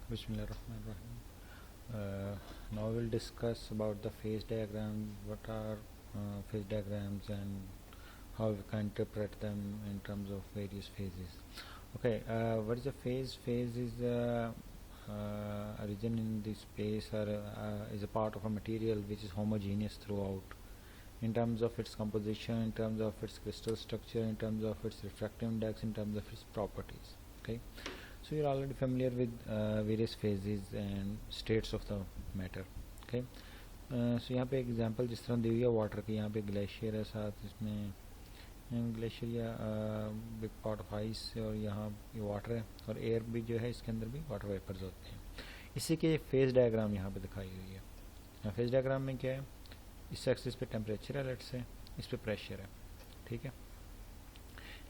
Bismillahirrahmanirrahim. Now we'll discuss about the phase diagram. What are phase diagrams and how we can interpret them in terms of various phases. Okay, what is a phase? Phase is a region in the space or is a part of a material which is homogeneous throughout in terms of its composition, in terms of its crystal structure, in terms of its refractive index, in terms of its properties. Okay, so you're already familiar with various phases and states of the matter. Okay, so यहाँ पे example जिस तरह दी हुई है water की, यहाँ पे glacier है, साथ इसमें ग्लेशियर या बिग पार्ट ऑफ आइस, और यहाँ ये वाटर है, और एयर भी जो है इसके अंदर भी वाटर वेपर्स होते हैं. इसी के फेज डायग्राम यहाँ पे दिखाई हुई है. फेज डायग्राम में क्या है, इस एक्सिस पे टेम्परेचर है, लेट से इस पे प्रेशर है. ठीक है,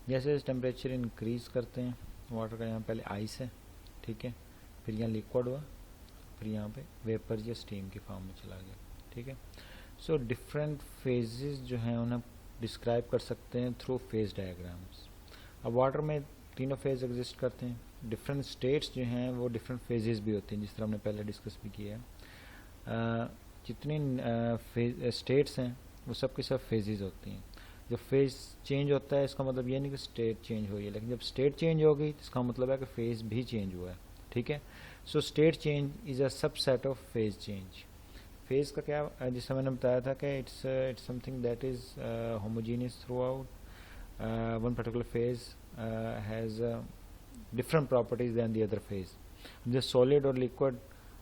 जैसे टेम्परेचर इंक्रीज करते हैं वाटर का, यहाँ पहले आइस है, ठीक है, फिर यहाँ लिक्विड हुआ, फिर यहाँ पे वेपर या स्टीम की फॉर्म में चला गया. ठीक है, सो डिफरेंट फेजेस जो हैं उन्हें डिस्क्राइब कर सकते हैं थ्रू फेज डायग्राम्स. अब वाटर में तीनों फेज एग्जिस्ट करते हैं. डिफरेंट स्टेट्स जो हैं वो डिफरेंट फेजेस भी होती हैं, जिस तरह हमने पहले डिस्कस भी किया है. जितनी स्टेट्स हैं वो सब की सब फेजेस होती हैं. जब फेज चेंज होता है इसका मतलब ये नहीं कि स्टेट चेंज हुई है, लेकिन जब स्टेट चेंज होगी तो इसका मतलब है कि फेज भी चेंज हुआ है. ठीक है, so state change is a subset of phase change. Phase का क्या, जिससे मैंने बताया था कि it's something that is homogeneous throughout. One particular phase has different properties than the other phase. जो सॉलिड और लिक्विड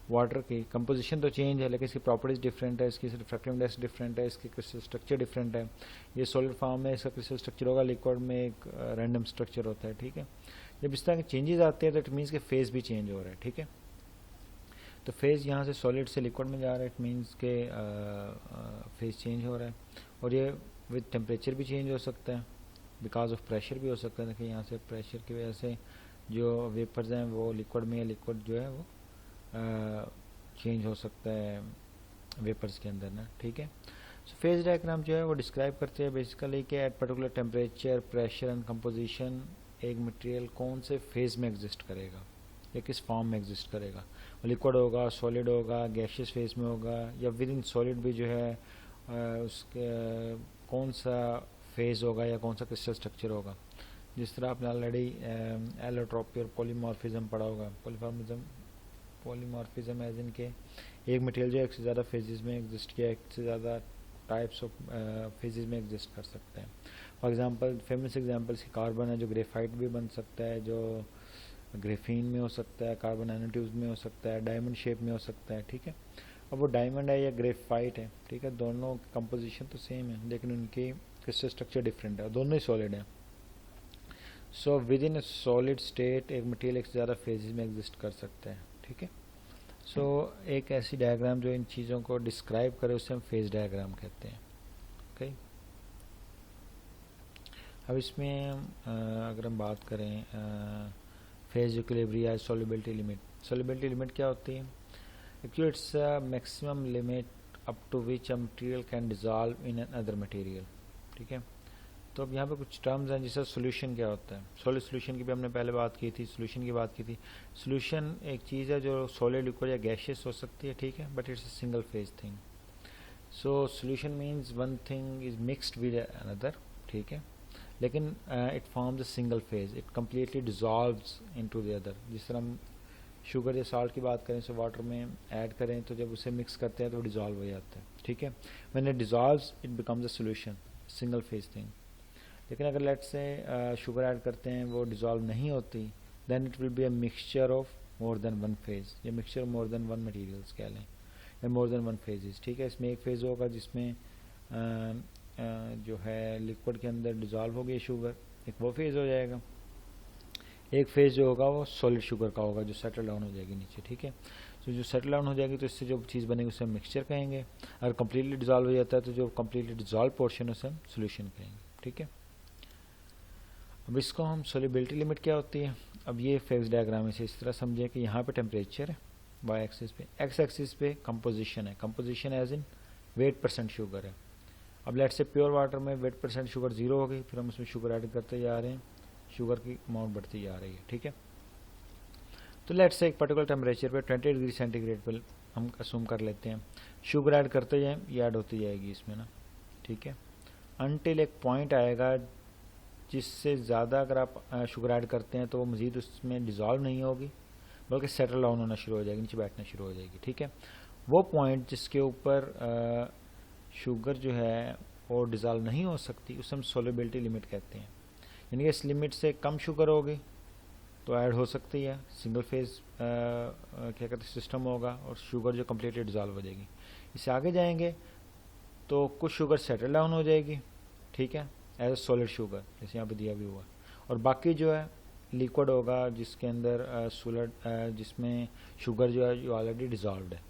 वाटर की कंपोजिशन तो चेंज है, लेकिन इसकी प्रॉपर्टीज डिफरेंट है, इसकी रिफ्रैक्टिव इंडेक्स डिफरेंट है, इसकी क्रिस्टल स्ट्रक्चर डिफरेंट है. ये सॉलिड फॉर्म में इसका क्रिस्टल स्ट्रक्चर होगा, लिक्विड में एक रैंडम स्ट्रक्चर होता है. ठीक है, जब इस तरह के चेंजेस आते हैं तो इट मीन्स के फेज भी चेंज हो रहा है. ठीक है, तो फेज यहाँ से सॉलिड से लिक्विड में जा रहा है, इट मीन्स के फेज चेंज हो रहा है. और ये विद टेम्परेचर भी चेंज हो सकता है, बिकॉज ऑफ प्रेशर भी हो सकता है. देखिए यहाँ से प्रेशर की वजह से जो वेपर्स हैं वो लिक्विड में, लिक्विड जो है वो चेंज हो सकता है वेपर्स के अंदर ना. ठीक है, सो फेज डायग्राम जो है वो डिस्क्राइब करते हैं बेसिकली कि at particular temperature, pressure and composition एक मटेरियल कौन से फेज में एग्जिस्ट करेगा या किस फॉर्म में एग्जिस्ट करेगा. लिक्विड होगा, सॉलिड होगा, गैशियस फेज में होगा, या विद इन सॉलिड भी जो है उसके कौन सा फेज होगा या कौन सा क्रिस्टल स्ट्रक्चर होगा. जिस तरह आपने ऑलरेडी एलोट्रॉपी और पॉलीमॉर्फिज्म पढ़ा होगा. पॉलीमॉर्फिज्म एज इन के एक मटेरियल जो एक से ज़्यादा फेजेस में एग्जिस्ट किया, एक से ज़्यादा टाइप्स ऑफ फेजेस में एग्जिस्ट कर सकते हैं. फॉर एग्जांपल फेमस एग्जांपल्स की कार्बन है, जो ग्रेफाइट भी बन सकता है, जो ग्रेफीन में हो सकता है, कार्बन नैनोट्यूब्स में हो सकता है, डायमंड शेप में हो सकता है. ठीक है, अब वो डायमंड है या ग्रेफाइट है, ठीक है, दोनों कंपोजिशन तो सेम है लेकिन उनकी क्रिस्टल स्ट्रक्चर डिफरेंट है, दोनों ही सॉलिड है. So with in A solid state एक मटेरियल एक से ज़्यादा फेजेस में एग्जिस्ट कर सकता है. ठीक है, सो एक ऐसी डायग्राम जो इन चीज़ों को डिस्क्राइब करे उसे हम फेज डायग्राम कहते हैं. ओके, अब इसमें अगर हम बात करें phase equilibrium, solubility limit. Solubility limit क्या होती है? Actually it's maximum limit up to which a material can dissolve in another material. ठीक है, तो अब यहाँ पे कुछ टर्म्स हैं, जैसे सोल्यूशन क्या होता है. सॉलिड सोल्यूशन की भी हमने पहले बात की थी, सोल्यूशन की बात की थी. सोल्यूशन एक चीज़ है जो सॉलिड, लिक्विड या गैशियस हो सकती है. ठीक है, but it's a single phase thing. So solution means one thing is mixed with another. ठीक है, लेकिन it forms a single phase, it completely dissolves into the other. जिस तरह हम शुगर या साल्ट की बात करें, सो वाटर में ऐड करें तो जब उसे मिक्स करते हैं तो डिजॉल्व हो जाता है. ठीक है, when it dissolves it becomes a solution, single phase thing. लेकिन अगर लेट से शुगर ऐड करते हैं वो डिज़ोल्व नहीं होती, then it will be a mixture of more than one phase, या mixture more than one materials कह लें, या मोर देन वन फेजेस. ठीक है, इसमें एक फेज होगा जिसमें जो है लिक्विड के अंदर डिज़ोल्व हो गई शुगर, एक वो फेज हो जाएगा. एक फेज जो होगा वो सॉलिड शुगर का होगा जो सेटल डाउन हो जाएगी नीचे. ठीक है, तो जो सेटल डाउन हो जाएगी तो इससे जो चीज़ बनेगी उसे हम मिक्सचर कहेंगे. अगर कम्प्लीटली डिज़ोल्व हो जाता है तो जो कम्प्लीटली डिज़ोल्व पोर्शन उसे हम सोल्यूशन कहेंगे. ठीक है, अब इसको हम सोल्युबिलिटी लिमिट क्या होती है. अब ये फेज डायग्राम से इस तरह समझें कि यहाँ पे टेम्परेचर है वाई एक्सिस पे, एक्स एक्सिस पे कंपोजिशन है. Composition as in weight percent sugar है. अब लेट से प्योर वाटर में वेट परसेंट शुगर 0 हो गई, फिर हम उसमें शुगर ऐड करते जा रहे हैं, शुगर की अमाउंट बढ़ती जा रही है. ठीक है, तो लेट्स से एक पर्टिकुलर टेम्परेचर पे 20 डिग्री सेंटीग्रेड पर हम असूम कर लेते हैं, शुगर ऐड करते जाएं, ये ऐड होती जाएगी इसमें ना, ठीक है, अनटिल एक पॉइंट आएगा जिससे ज़्यादा अगर आप शुगर ऐड करते हैं तो वो मज़ीद उसमें डिज़ोल्व नहीं होगी बल्कि सेटल डाउन होना शुरू हो जाएगी, नीचे बैठना शुरू हो जाएगी, ठीक है। वो पॉइंट जिसके ऊपर शुगर जो है वो डिज़ोल्व नहीं हो सकती उसे हम सोल्युबिलिटी लिमिट कहते हैं, यानी कि इस लिमिट से कम शुगर होगी तो ऐड हो सकती है, सिंगल फेज क्या कहते हैं सिस्टम होगा और शुगर जो कम्प्लीटली डिज़ोल्व हो जाएगी। इससे आगे जाएंगे तो कुछ शुगर सेटल डाउन हो जाएगी, ठीक है, एज ए सॉलिड शुगर जैसे यहाँ पे दिया भी हुआ, और बाकी जो है लिक्विड होगा जिसके अंदर सोलिड जिसमें शुगर जो है जो ऑलरेडी डिज़ोल्व्ड है,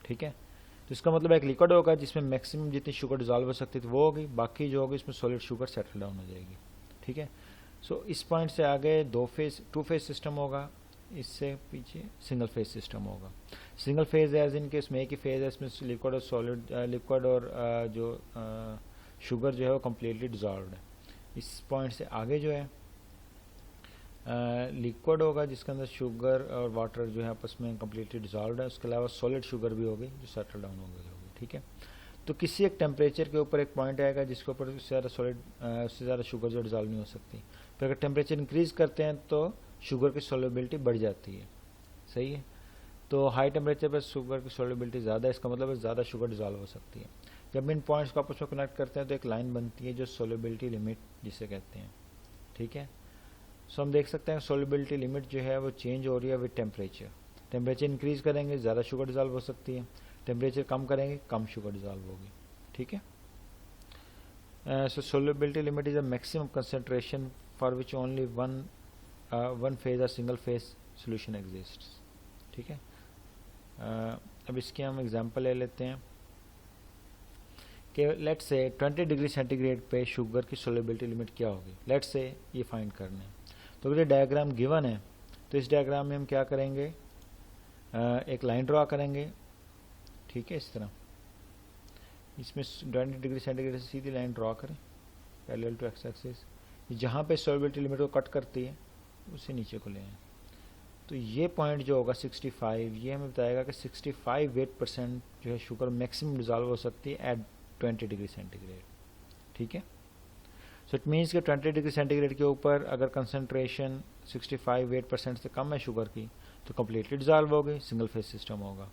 ठीक है। तो इसका मतलब एक लिक्विड होगा जिसमें मैक्सिमम जितनी शुगर डिज़ोल्व हो सकती है वो होगी, बाकी जो होगी इसमें सॉलिड शुगर सेटल डाउन हो जाएगी, ठीक है। सो इस पॉइंट से आगे टू फेज सिस्टम होगा, इससे पीछे सिंगल फेज सिस्टम होगा। सिंगल फेज एज इन के इसमें एक ही फेज है, इसमें लिक्विड और सॉलिड लिक्विड और जो शुगर जो है वो कम्प्लीटली डिज़ोल्व्ड है। इस पॉइंट से आगे जो है लिक्विड होगा जिसके अंदर शुगर और वाटर जो है आपस में कम्प्लीटली डिज़ोल्व्ड है, उसके अलावा सॉलिड शुगर भी होगी जो सेटल डाउन हो गई होगी, ठीक है। तो किसी एक टेम्परेचर के ऊपर एक पॉइंट आएगा जिसके ऊपर उससे ज़्यादा सॉलिड उससे ज़्यादा शुगर जो डिज़ोल्व नहीं हो सकती, फिर अगर टेम्परेचर इंक्रीज़ करते हैं तो शुगर की सोल्युबिलिटी बढ़ जाती है, सही है। तो हाई टेम्परेचर पर शुगर की सोल्युबिलिटी ज़्यादा है, इसका मतलब है ज़्यादा शुगर डिज़ोल्व हो सकती है। जब इन पॉइंट्स को आपस में कनेक्ट करते हैं तो एक लाइन बनती है जो सोल्युबिलिटी लिमिट जिसे कहते हैं, ठीक है। सो हम देख सकते हैं सोल्युबिलिटी लिमिट जो है वो चेंज हो रही है विद टेम्परेचर। टेम्परेचर इंक्रीज़ करेंगे ज़्यादा शुगर डिज़ोल्व हो सकती है, टेम्परेचर कम करेंगे कम शुगर डिज़ोल्व होगी, ठीक है। So solubility limit is a maximum concentration for which only one phase और सिंगल फेज सोल्यूशन एग्जिस्ट, ठीक है। अब इसके हम एग्जांपल ले लेते हैं कि लेट्स से 20 डिग्री सेंटीग्रेड पे शुगर की सोल्युबिलिटी लिमिट क्या होगी, लेट्स से ये फाइंड करना है। तो अगर ये डायग्राम गिवन है तो इस डायग्राम में हम क्या करेंगे, एक लाइन ड्रा करेंगे, ठीक है, इस तरह इसमें 20 डिग्री सेंटीग्रेड से सीधी लाइन ड्रा करें पैरेलल टू एक्स एक्सिस, जहाँ पे सोल्युबिलिटी लिमिट को कट करती है उसे नीचे को ले आए। तो ये पॉइंट जो होगा 65, ये हमें बताएगा कि 65 वेट% जो है शुगर मैक्सिमम डिज़ोल्व हो सकती है एट 20 डिग्री सेंटीग्रेड, ठीक है। सो इट मीन्स कि 20 डिग्री सेंटीग्रेड के ऊपर अगर कंसनट्रेशन 65 वेट% से कम है शुगर की तो कम्प्लीटली डिज़ोल्व हो गई, सिंगल फेज सिस्टम होगा।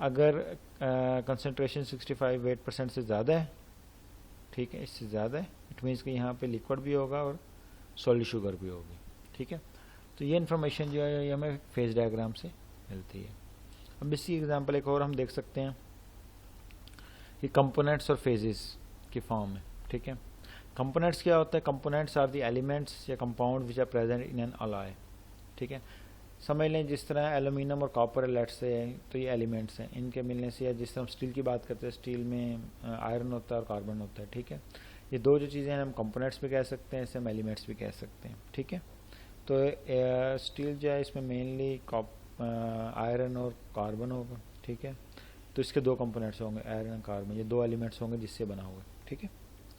अगर कंसनट्रेशन 65 वेट% से ज़्यादा है, ठीक है, इससे ज़्यादा है, इट मीन्स कि यहाँ पे लिक्विड भी होगा और सॉलिड शुगर भी होगी, ठीक है। तो ये इन्फॉर्मेशन जो है ये हमें फेज डायग्राम से मिलती है। अब इसी एग्जांपल एक और हम देख सकते हैं कि कंपोनेंट्स और फेजेस की फॉर्म में, ठीक है। कंपोनेंट्स क्या होता है, कंपोनेंट्स आर द एलिमेंट्स या compound which are present in an alloy, ठीक है। समझ लें जिस तरह एल्यूमिनियम और कॉपर लेट्स से तो ये एलिमेंट्स हैं, इनके मिलने से, या जिस तरह हम स्टील की बात करते हैं स्टील में आयरन होता है और कार्बन होता है, ठीक है। ये दो जो चीज़ें हैं हम कंपोनेंट्स भी कह सकते हैं, इसे हम एलिमेंट्स भी कह सकते हैं, ठीक है। तो स्टील जो है इसमें मेनली आयरन और कार्बन होगा, ठीक है। तो इसके दो कंपोनेंट्स होंगे आयरन और कार्बन, ये दो एलिमेंट्स होंगे जिससे बना हुआ है, ठीक है।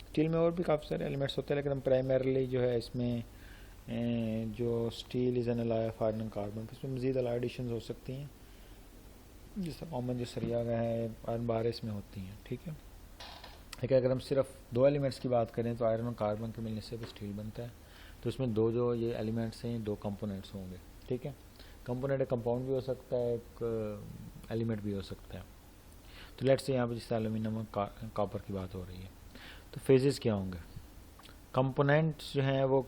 स्टील में और भी काफ़ी सारे एलिमेंट्स होते हैं लेकिन हम प्राइमरली जो है इसमें जो steel is an alloy of iron and carbon, इसमें मज़ीद अलॉय एडिशंस हो सकती हैं, जैसे कॉमन जो सरिया का है आयरन बार इसमें होती हैं, ठीक है। लेकिन अगर हम सिर्फ दो एलिमेंट्स की बात करें तो आयरन और कार्बन के मिलने से भी स्टील बनता है, तो इसमें दो जो ये एलिमेंट्स हैं दो कंपोनेंट्स होंगे, ठीक है। कंपोनेंट एक कंपाउंड भी हो सकता है, एक एलिमेंट भी हो सकता है। तो लेट्स से यहाँ पर जिस एल्यूमिनियम और कॉपर की बात हो रही है, तो फेजेस क्या होंगे, कंपोनेंट्स जो हैं वो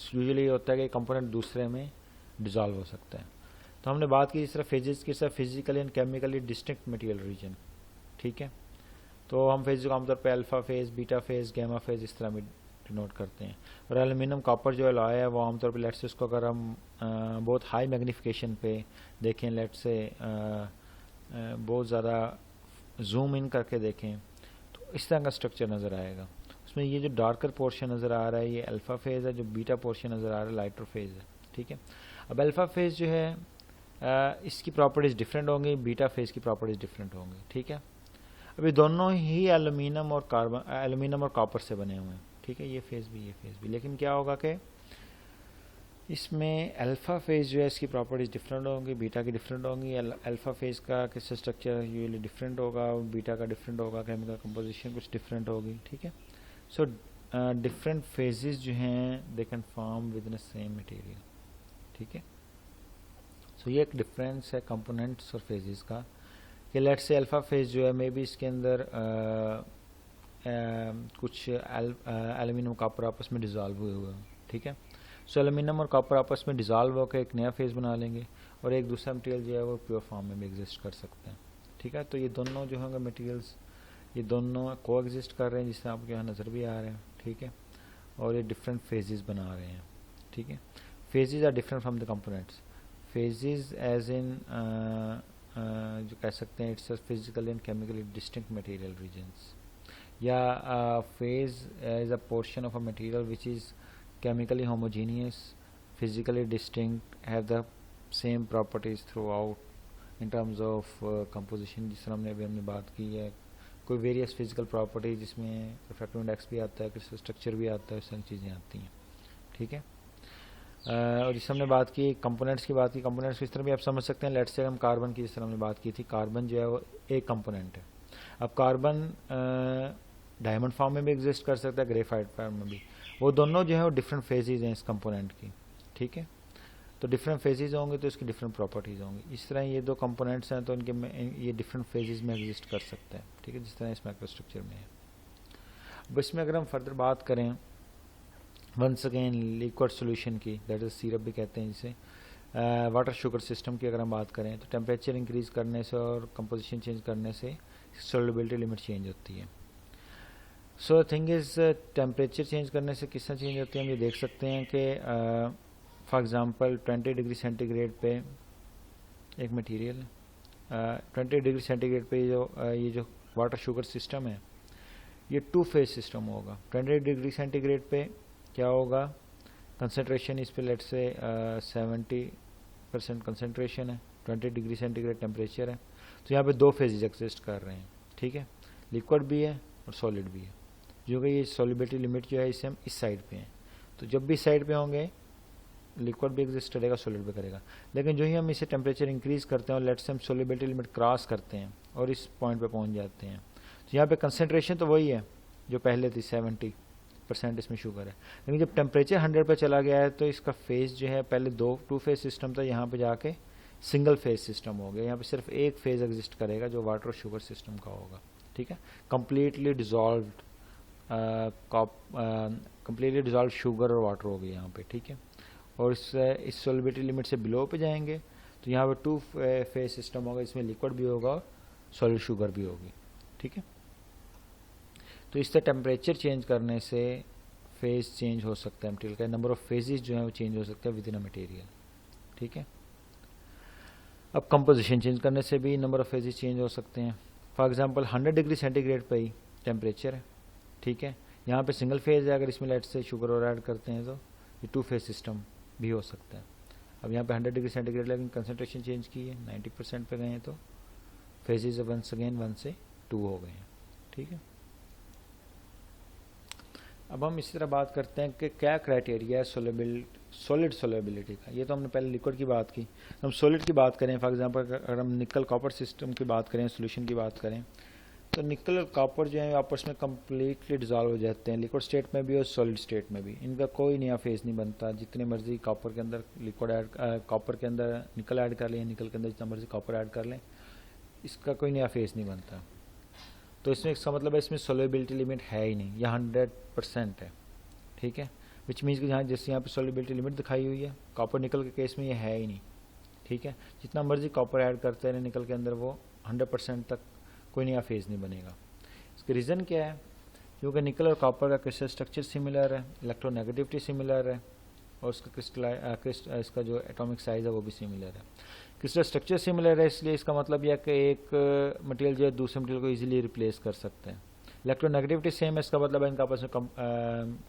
यूजुअली होता है कि कंपोनेंट दूसरे में डिज़ोल्व हो सकता है। तो हमने बात की इस तरह फेजेस की तरह physically and chemically distinct material region, ठीक है। तो हम फेज को आमतौर पर alpha phase, beta phase, gamma phase इस तरह में डिनोट करते हैं। और एल्यूमिनियम कॉपर जो अलॉय है वो आमतौर पर लेट्स से उसको अगर हम बहुत हाई मैग्नीफिकेशन पे देखें, लेट्स से बहुत ज़्यादा जूम इन करके देखें तो इस तरह का स्ट्रक्चर नज़र आएगा। उसमें ये जो डार्कर पोर्शन नज़र आ रहा है ये अल्फ़ा फेज़ है, जो बीटा पोर्शन नज़र आ रहा है लाइटर फेज़ है, ठीक है। अब अल्फ़ा फेज़ जो है इसकी प्रॉपर्टीज़ डिफरेंट होंगी, बीटा फेज़ की प्रॉपर्टीज़ डिफरेंट होंगी, ठीक है। अभी दोनों ही एल्यूमिनियम और कॉपर से बने हुए हैं, ठीक है, ये फेज़ भी ये फेज़ भी। लेकिन क्या होगा कि इसमें अल्फ़ा फेज़ जो है इसकी प्रॉपर्टीज़ डिफरेंट होंगी, बीटा की डिफरेंट होंगी। अल्फ़ा फेज़ का क्रिस्टल स्ट्रक्चर यूजुअली डिफरेंट होगा, बीटा का डिफरेंट होगा, केमिकल कंपोजिशन कुछ डिफरेंट होगी, ठीक है। सो डिफरेंट फेजेस जो हैं they can form with in same material, ठीक है। सो ये एक डिफरेंस है कंपोनेंट्स और फेजेस का कि लेट्स से अल्फ़ा फेज जो है मे बी इसके अंदर कुछ एल्यूमिनियम कॉपर आपस में डिज़ोल्व हुए हुए हैं, ठीक है। सो एल्यूमिनियम और कॉपर आपस में डिज़ोल्व होकर एक नया फेज़ बना लेंगे और एक दूसरा मटेरियल जो है वो प्योर फॉर्म में भी एग्जिस्ट कर सकते हैं, ठीक है। तो ये दोनों जो होंगे मटेरियल्स, ये दोनों को एग्जिस्ट कर रहे हैं, जिससे आपको यहाँ नज़र भी आ रहे हैं, ठीक है। और ये डिफरेंट फेजेस बना रहे हैं, ठीक है। Phases are different from the components. Phases as in जो कह सकते हैं it's physically and chemically distinct material regions, या phase is a portion of a material which is chemically homogeneous, physically distinct, have the same properties throughout in terms of composition, जिस तरह हमने बात की है, कोई वेरियस फिजिकल प्रॉपर्टीज जिसमें refractive index भी आता है, क्रिस्टल स्ट्रक्चर भी आता है, सारी चीज़ें आती हैं, ठीक है। और जिस हमने बात की कंपोनेंट्स की बात की, कंपोनेंट्स इस तरह भी आप समझ सकते हैं। लेट्स से हम कार्बन की जिस तरह हमने बात की थी, कार्बन जो है वो एक कंपोनेंट है। अब कार्बन डायमंड फॉर्म में भी एग्जिस्ट कर सकता है, ग्रेफाइट फॉर्म में भी। वो दोनों जो है वो डिफरेंट फेजेज हैं इस कंपोनेंट की, ठीक है। तो डिफरेंट फेजेज होंगे तो इसकी डिफरेंट प्रॉपर्टीज़ होंगी। इस तरह ये दो कंपोनेंट्स हैं तो इनके ये डिफरेंट फेजेज में एग्जिस्ट कर सकते हैं, ठीक है, जिस तरह इस माइक्रोस्ट्रक्चर में है। अब इसमें अगर हम फर्दर बात करें वंस अगेन लिक्विड सोल्यूशन की, दैट इज सिरप भी कहते हैं जिसे, वाटर शुगर सिस्टम की अगर हम बात करें तो टेम्परेचर इंक्रीज़ करने से और कंपोजिशन चेंज करने से सोल्युबिलिटी लिमिट चेंज होती है। So thing is temperature change करने से किस तरह चेंज होती है हम ये देख सकते हैं कि फॉर एग्ज़ाम्पल 20 डिग्री सेंटीग्रेड पे एक मटेरियल 20 डिग्री सेंटीग्रेड पे ये जो वाटर शुगर सिस्टम है ये टू फेज सिस्टम होगा। 20 डिग्री सेंटीग्रेड पे क्या होगा, कंसनट्रेशन इस पे लेट से 70% कंसनट्रेशन है, 20 डिग्री सेंटीग्रेड टेम्परेचर है, तो यहाँ पे दो फेजेज एग्जिस्ट कर रहे हैं, ठीक है, लिक्विड भी है और सॉलिड भी है। जो कि ये सॉल्युबिलिटी लिमिट जो है इसे हम इस साइड पे हैं, तो जब भी इस साइड पे होंगे लिक्विड भी एग्जिस्ट करेगा, सॉलिड भी करेगा। लेकिन जो ही हम इसे टेम्परेचर इंक्रीज़ करते हैं और लेट से हम सॉल्युबिलिटी लिमिट क्रॉस करते हैं और इस पॉइंट पे पहुंच जाते हैं, तो यहाँ पे कंसनट्रेशन तो वही है जो पहले थी, 70% इसमें शुगर है। लेकिन जब टेम्परेचर 100 पे चला गया है तो इसका फेज जो है, पहले टू फेज सिस्टम था, यहाँ पे जाके सिंगल फेज सिस्टम हो गया। यहाँ पे सिर्फ एक फेज एग्जिस्ट करेगा जो वाटर शुगर सिस्टम का होगा, ठीक है। Completely dissolve completely dissolve sugar और वाटर हो गया यहाँ पे, ठीक है। और इस सॉल्युबिलिटी लिमिट से बिलो पे जाएंगे तो यहाँ पे टू फेज सिस्टम होगा, इसमें लिक्विड भी होगा और सॉलिड शुगर भी होगी, ठीक है। तो इस तरह टेम्परेचर चेंज करने से फेज चेंज हो सकता है मटेरियल का, नंबर ऑफ फेजेस जो है वो चेंज हो सकता है विद इन अ मटेरियल, ठीक है। अब कंपोजिशन चेंज करने से भी नंबर ऑफ फेजेस चेंज हो सकते हैं। फॉर एग्जांपल 100 डिग्री सेंटीग्रेड पे ही टेम्परेचर है, ठीक है, यहाँ पे सिंगल फेज है, अगर इसमें लेट से शुगर और ऐड करते हैं तो ये टू फेज सिस्टम भी हो सकता है। अब यहाँ पे 100 डिग्री सेंटीग्रेड लेकिन कंसनट्रेशन चेंज की है, 90% पे गए हैं तो फेजेस वंस अगेन 1 से 2 हो गए हैं, ठीक है। अब हम इसी तरह बात करते हैं कि क्या क्राइटेरिया है सॉलिड सोलेबिलिटी का। ये तो हमने पहले लिक्विड की बात की, हम सॉलिड की बात करें। फॉर एग्जांपल अगर हम निकल कॉपर सिस्टम की बात करें, सोल्यूशन की बात करें, तो निकल और कॉपर जो है आपस में कम्प्लीटली डिजॉल्व हो जाते हैं, लिक्विड स्टेट में भी और सॉलिड स्टेट में भी। इनका कोई नया फेज नहीं बनता, जितने मर्जी कॉपर के अंदर लिक्विड ऐड कॉपर के अंदर निकल ऐड कर लें, निकल के अंदर जितना मर्जी कॉपर ऐड कर लें, इसका कोई नया फेज नहीं बनता। तो इसमें इसका मतलब है इसमें सोल्युबिलिटी लिमिट है ही नहीं, यह 100% है, ठीक है। विच मीन्स कि जहाँ जैसे यहाँ पे सोल्युबिलिटी लिमिट दिखाई हुई है, कॉपर निकल के केस में ये है ही नहीं, ठीक है। जितना मर्जी कॉपर ऐड करते हैं निकल के अंदर वो 100% तक कोई नया फेज नहीं बनेगा। इसका रीज़न क्या है, क्योंकि निकल और कॉपर का क्रिस्टल स्ट्रक्चर सिमिलर है, इलेक्ट्रोनेगेटिविटी सिमिलर है और उसका इसका जो एटॉमिक साइज़ है वो भी सिमिलर है। क्रिस्टल स्ट्रक्चर सिमिलर है, इसलिए इसका मतलब यह कि एक मटेरियल जो है दूसरे मटेरियल को इजीली रिप्लेस कर सकते हैं। इलेक्ट्रोनेगेटिविटी सेम है, इसका मतलब है इनका आपस में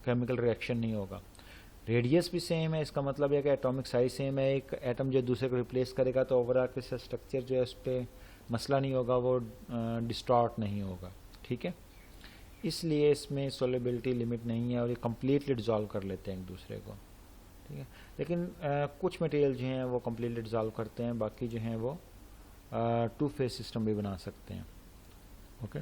केमिकल रिएक्शन नहीं होगा। रेडियस भी सेम है, इसका मतलब है कि एटॉमिक साइज सेम है, एक एटम जो दूसरे को रिप्लेस करेगा तो ओवरऑल क्रिस्टल स्ट्रक्चर जो है उस पर मसला नहीं होगा, वो डिस्टॉर्ट नहीं होगा, ठीक है। इसलिए इसमें सोल्युबिलिटी लिमिट नहीं है और ये कम्प्लीटली डिजॉल्व कर लेते हैं एक दूसरे को, ठीक है। लेकिन कुछ मटेरियल जो हैं वो कम्प्लीटली डिज़ोल्व करते हैं, बाकी जो हैं वो टू फेज सिस्टम भी बना सकते हैं। ओके,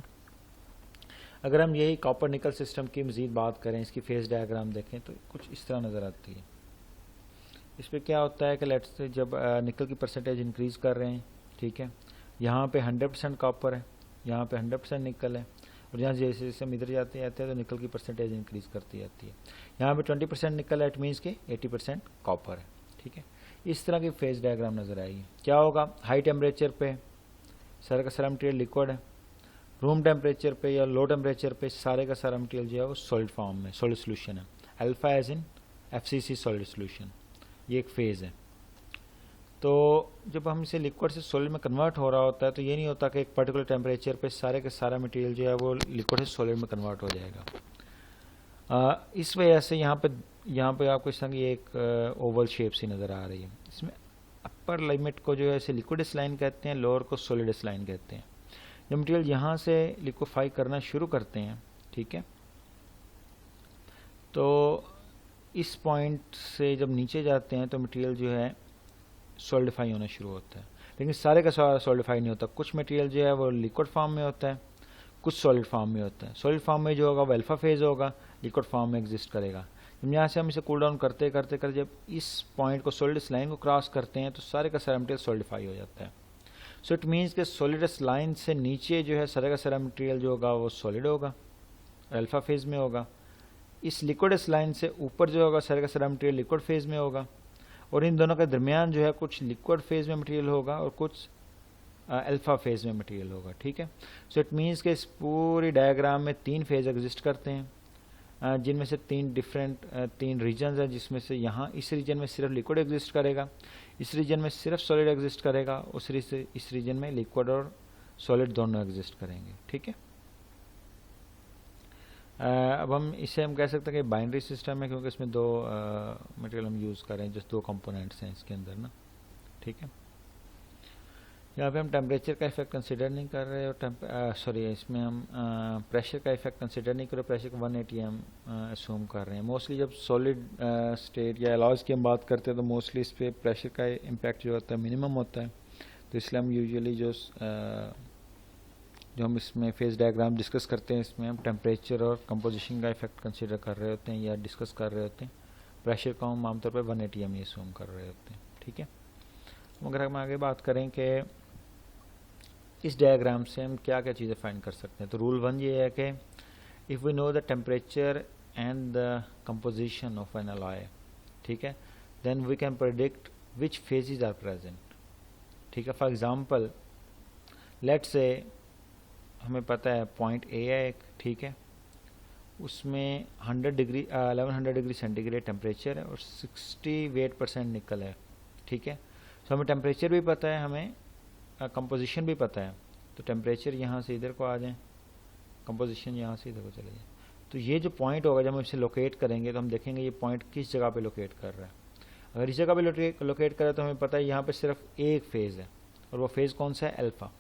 अगर हम यही कॉपर निकल सिस्टम की मज़ीद बात करें, इसकी फेज डायग्राम देखें तो कुछ इस तरह नज़र आती है। इस पर क्या होता है कि लेट्स से जब निकल की परसेंटेज इंक्रीज़ कर रहे हैं, ठीक है, यहाँ पे 100% कॉपर है, यहाँ पे 100% निकल है, और यहाँ जैसे जैसे हम इधर जाते हैं तो निकल की परसेंटेज इंक्रीज़ करती जाती है। यहाँ पे 20% निकल है, इट मीन्स कि 80% कॉपर है। ठीक है, इस तरह की फेज डायग्राम नज़र आएगी। क्या होगा, हाई टेम्परेचर पे सारा का सारा मटेरियल लिक्विड है, रूम टेम्परेचर पे या लो टेम्परेचर पे सारे का सारा मटेरियल जो है वो सॉलिड फॉर्म में, सॉलिड सोल्यूशन है। Alpha as in FCC solid solution, ये एक फेज़ है। तो जब हम इसे लिक्विड से सॉलिड में कन्वर्ट हो रहा होता है तो ये नहीं होता कि एक पर्टिकुलर टेम्परेचर पे सारे का सारा मटेरियल जो है वो लिक्विड से सॉलिड में कन्वर्ट हो जाएगा। इस वजह से यहाँ पे आपको इस तरह की एक ओवल शेप सी नज़र आ रही है। इसमें अपर लिमिट को जो है इसे लिक्विड स्लाइन कहते हैं, लोअर को सॉलिड स्लाइन कहते हैं। जब मटेरियल यहाँ से लिक्विफाई करना शुरू करते हैं, ठीक है, तो इस पॉइंट से जब नीचे जाते हैं तो मटेरियल जो है सॉलिडिफाई होना शुरू होता है। लेकिन सारे का सारा सॉलिडिफाई नहीं होता, कुछ मटेरियल जो है वो लिक्विड फॉर्म में होता है, कुछ सॉलिड फॉर्म में होता है। सॉलिड फॉर्म में जो होगा वो अल्फा फेज होगा, लिक्विड फॉर्म में एग्जिस्ट करेगा। जब यहाँ से हम इसे कूल डाउन करते करते करते जब इस पॉइंट को सॉलिड लाइन को क्रॉस करते हैं तो सारे का सारा मटेरियल सॉलिडिफाई हो जाता है। सो इट मीन्स कि सॉलिड लाइन से नीचे जो है सारे का सारा मटेरियल जो होगा वो सॉलिड होगा, अल्फा फेज में होगा। इस लिक्विड लाइन से ऊपर जो होगा सारे का सारा मटेरियल लिक्विड फेज में होगा, और इन दोनों के दरमियान जो है कुछ लिक्विड फेज में मटेरियल होगा और कुछ अल्फा फेज में मटेरियल होगा। ठीक है, सो इट मीन्स कि इस पूरी डायग्राम में 3 फेज एग्जिस्ट करते हैं, जिनमें से 3 रीजन्स हैं, जिसमें से यहाँ इस रीजन में सिर्फ लिक्विड एग्जिस्ट करेगा, इस रीजन में सिर्फ सॉलिड एग्जिस्ट करेगा, इस रीजन में लिक्विड और सॉलिड दोनों एग्जिस्ट करेंगे। ठीक है, अब हम कह सकते हैं कि बाइनरी सिस्टम है, क्योंकि इसमें 2 मटेरियल हम यूज़ कर रहे हैं, जस्ट 2 कंपोनेंट्स हैं इसके अंदर ना। ठीक है, यहाँ पे हम टेम्परेचर का इफेक्ट कंसिडर नहीं कर रहे, और इसमें हम प्रेशर का इफेक्ट कंसिडर नहीं कर रहे, प्रेशर को 180 हम असूम कर रहे हैं। मोस्टली जब सॉलिड स्टेट या एलॉयज़ की हम बात करते हैं तो मोस्टली इस पर प्रेशर का इम्पैक्ट जो होता है मिनिमम होता है, तो इसलिए हम यूजुअली जो हम इसमें फेज डायग्राम डिस्कस करते हैं इसमें हम टेम्परेचर और कंपोजिशन का इफेक्ट कंसिडर कर रहे होते हैं या डिस्कस कर रहे होते हैं। प्रेशर को हम आमतौर पर 180 हम असूम कर रहे होते हैं। ठीक है, अगर हम आगे बात करें कि इस डायग्राम से हम क्या क्या चीज़ें फाइंड कर सकते हैं, तो रूल 1 ये है कि if we know the temperature and the composition of an alloy, ठीक है, then we can predict which phases are present. ठीक है, फॉर एग्जांपल लेट्स से हमें पता है पॉइंट ए है एक, ठीक है, उसमें 1100 डिग्री सेंटीग्रेड टेम्परेचर है और 68% निकल है। ठीक है, तो हमें टेम्परेचर भी पता है, हमें कंपोजिशन भी पता है, तो टेम्परेचर यहाँ से इधर को आ जाए, कंपोजिशन यहाँ से इधर को चले जाए, तो ये जो पॉइंट होगा जब हम इसे लोकेट करेंगे तो हम देखेंगे ये पॉइंट किस जगह पे लोकेट कर रहा है। अगर इस जगह पे लोकेट करे तो हमें पता है यहाँ पे सिर्फ एक फेज़ है, और वो फेज़ कौन सा है, अल्फ़ा।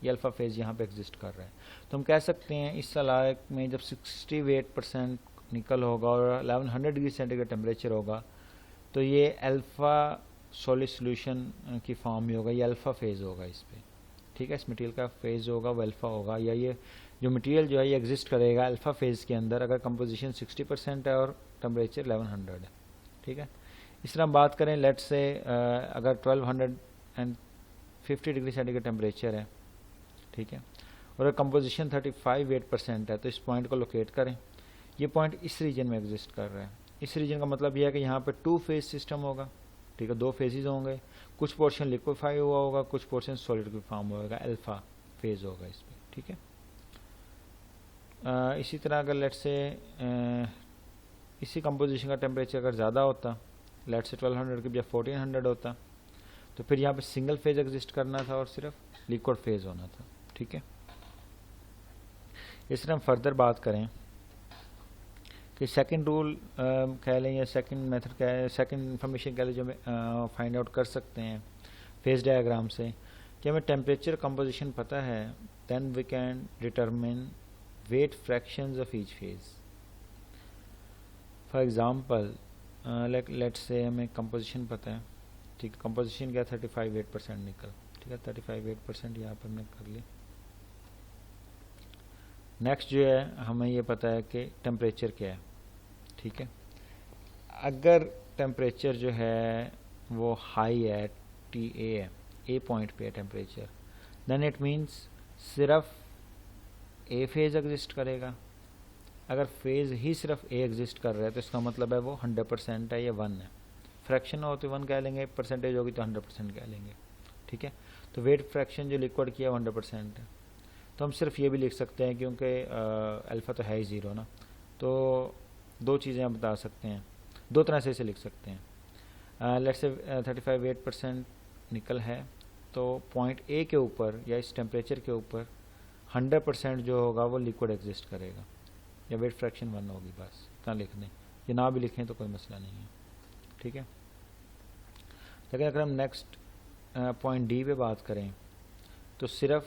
ये अल्फ़ा फेज़ यहाँ पे एग्जिस्ट कर रहा है, तो हम कह सकते हैं इस इलाके में जब 68% निकल होगा और 1100 डिग्री सेंटीग्रेड टेम्परेचर होगा तो ये अल्फ़ा सॉलिड सोल्यूशन की फॉर्म में होगा, ये अल्फ़ा फेज़ होगा इस पर। ठीक है, इस मटेरियल का फेज़ होगा वो अल्फ़ा होगा, या ये जो मटेरियल जो है ये एग्जिस्ट करेगा अल्फ़ा फेज़ के अंदर अगर कंपोजिशन 60% है और टेम्परेचर 1100 है। ठीक है, इस तरह हम बात करें लेट्स से अगर 1250 डिग्री सेंटीग्रेड टेम्परेचर है, ठीक है, और कंपोजिशन 35% है, तो इस पॉइंट को लोकेट करें। ये पॉइंट इस रीजन में एग्जिस्ट कर रहा है। इस रीजन का मतलब यह है कि यहाँ पे 2 फेज सिस्टम होगा। ठीक है, 2 फेजेस होंगे, कुछ पोर्शन लिक्विफाई हुआ होगा, कुछ पोर्शन सॉलिड की फॉर्म होगा, अल्फा फेज होगा इस पर। ठीक है, इसी तरह अगर लेट्स से इसी कंपोजिशन का टेम्परेचर अगर ज़्यादा होता, लेट्स से 1200 की बजाय 1400 होता, तो फिर यहाँ पे सिंगल फेज एग्जिस्ट करना था और सिर्फ लिक्विड फेज होना था। ठीक है, इस तरह हम फर्दर बात करें कि सेकंड रूल कह लें या सेकंड मेथड कह लें, सेकंड इन्फॉर्मेशन कह लें जो हमें फाइंड आउट कर सकते हैं फेज डायग्राम से कि हमें टेम्परेचर कंपोजिशन पता है, then we can determine weight fractions of each phase. For example let's say हमें कंपोजिशन पता है, ठीक है, कंपोजिशन क्या 35.8% निकल, ठीक है, 35.8% यहाँ पर हमने कर लिया। नेक्स्ट जो है हमें ये पता है कि टेम्परेचर क्या है, ठीक है। अगर टेम्परेचर जो है वो हाई है, टी ए है, ए पॉइंट पे है टेम्परेचर, देन इट मीन्स सिर्फ ए फेज एग्जिस्ट करेगा। अगर फेज ही सिर्फ ए एग्जिस्ट कर रहा है तो इसका मतलब है वो 100% है या 1 है। फ्रैक्शन हो तो 1 कह लेंगे, परसेंटेज होगी तो 100% कह लेंगे, ठीक है। तो वेट फ्रैक्शन जो लिक्विड की है 100% है। तो हम सिर्फ ये भी लिख सकते हैं क्योंकि अल्फ़ा तो है ही 0 ना, तो दो चीज़ें हम बता सकते हैं, दो तरह से इसे लिख सकते हैं। लेट्स से 35.8% निकल है, तो पॉइंट ए के ऊपर या इस टेम्परेचर के ऊपर 100% जो होगा वो लिक्विड एग्जिस्ट करेगा, या वेट फ्रैक्शन 1 होगी, बस इतना लिख दें। ये ना भी लिखें तो कोई मसला नहीं है, ठीक है। लेकिन अगर हम नेक्स्ट पॉइंट डी पे बात करें तो सिर्फ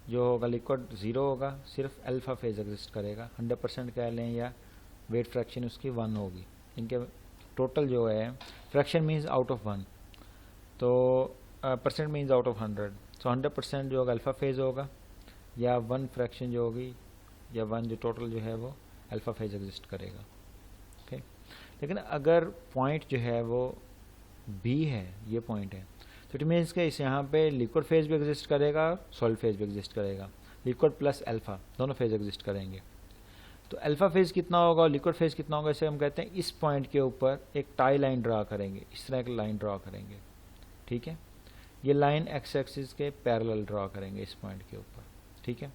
जो होगा लिक्विड 0 होगा, सिर्फ अल्फ़ा फेज एग्जिस्ट करेगा, 100% कह लें, या वेट फ्रैक्शन उसकी 1 होगी। इनके टोटल जो है फ्रैक्शन मीन्स आउट ऑफ 1, तो परसेंट मीन्स आउट ऑफ 100, तो 100% जो होगा अल्फ़ा फेज होगा, या 1 फ्रैक्शन जो होगी या 1 जो टोटल जो है वो अल्फ़ा फेज एग्जिस्ट करेगा, ओके। लेकिन अगर पॉइंट जो है वो बी है, ये पॉइंट है, तो इट मीन्स कि इस यहाँ पे लिक्विड फेज भी एग्जिस्ट करेगा, सॉलिड फेज भी एग्जिस्ट करेगा, लिक्विड प्लस अल्फ़ा दोनों फेज एग्जिस्ट करेंगे। तो अल्फ़ा फेज कितना होगा और लिक्विड फेज कितना होगा, इसे हम कहते हैं इस पॉइंट के ऊपर एक टाई लाइन ड्रा करेंगे, इस तरह की लाइन ड्रा करेंगे, ठीक है। ये लाइन एक्स एक्सिस के पैरेलल ड्रा करेंगे इस पॉइंट के ऊपर, ठीक है।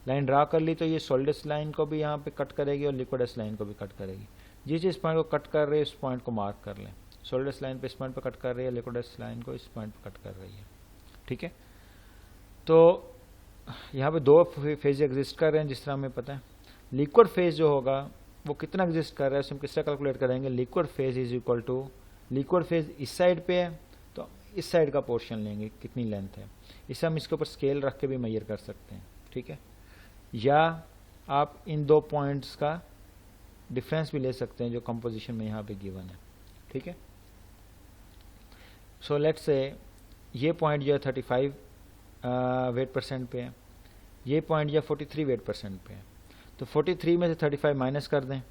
लाइन ड्रा कर ली तो ये सॉलिडस लाइन को भी यहाँ पे कट करेगी और लिक्विडस लाइन को भी कट करेगी। जिस जिस पॉइंट को कट कर रही है इस पॉइंट को मार्क कर लें, सॉलिडस लाइन पे इस पॉइंट पे कट कर रही है, लिक्विडस लाइन को इस पॉइंट पे कट कर रही है, ठीक है। तो यहाँ पे दो फेज एग्जिस्ट कर रहे हैं जिस तरह हमें पता है। लिक्विड फेज जो होगा वो कितना एग्जिस्ट कर रहा है, हम किस तरह कैलकुलेट करेंगे, liquid phase is equal to, liquid phase इस साइड पे है तो इस साइड का पोर्शन लेंगे, कितनी लेंथ है, इसे हम इसके ऊपर स्केल रख के भी मेजर कर सकते हैं, ठीक है। या आप इन दो पॉइंट्स का डिफरेंस भी ले सकते हैं जो कंपोजिशन में यहाँ पे गिवन है, ठीक है। सो लेट्स से ये पॉइंट जो है 35 वेट परसेंट पे है, ये पॉइंट जो 43 वेट परसेंट पे है, तो 43 में से 35 माइनस कर दें,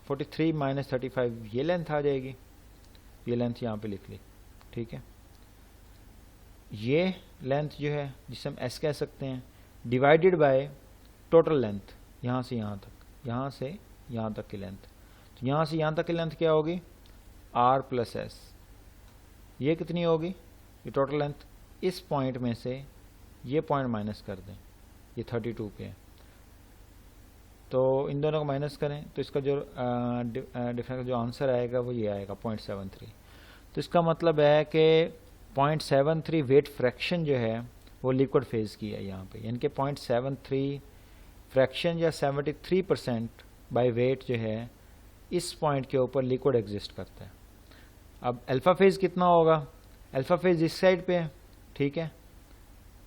43 माइनस 35 ये लेंथ आ जाएगी, ये लेंथ यहाँ पे लिख ली, ठीक है। ये लेंथ जो है जिसे हम एस कह सकते हैं, डिवाइडेड बाय टोटल लेंथ, यहाँ से यहाँ तक, यहाँ से यहाँ तक की लेंथ, तो यहाँ से यहाँ तक की लेंथ क्या होगी, आर प्लस एस। ये कितनी होगी, ये टोटल लेंथ, इस पॉइंट में से ये पॉइंट माइनस कर दें, ये 32 पे है, तो इन दोनों को माइनस करें तो इसका जो डिफरेंस जो आंसर आएगा वो ये आएगा 0.73। तो इसका मतलब है कि 0.73 वेट फ्रैक्शन जो है वो लिक्विड फेज की है यहाँ पे, यानी कि 0.73 फ्रैक्शन या 73% बाय वेट जो है इस पॉइंट के ऊपर लिक्विड एग्जिस्ट करता है। अब अल्फ़ा फेज कितना होगा, अल्फ़ा फेज इस साइड पे है, ठीक है,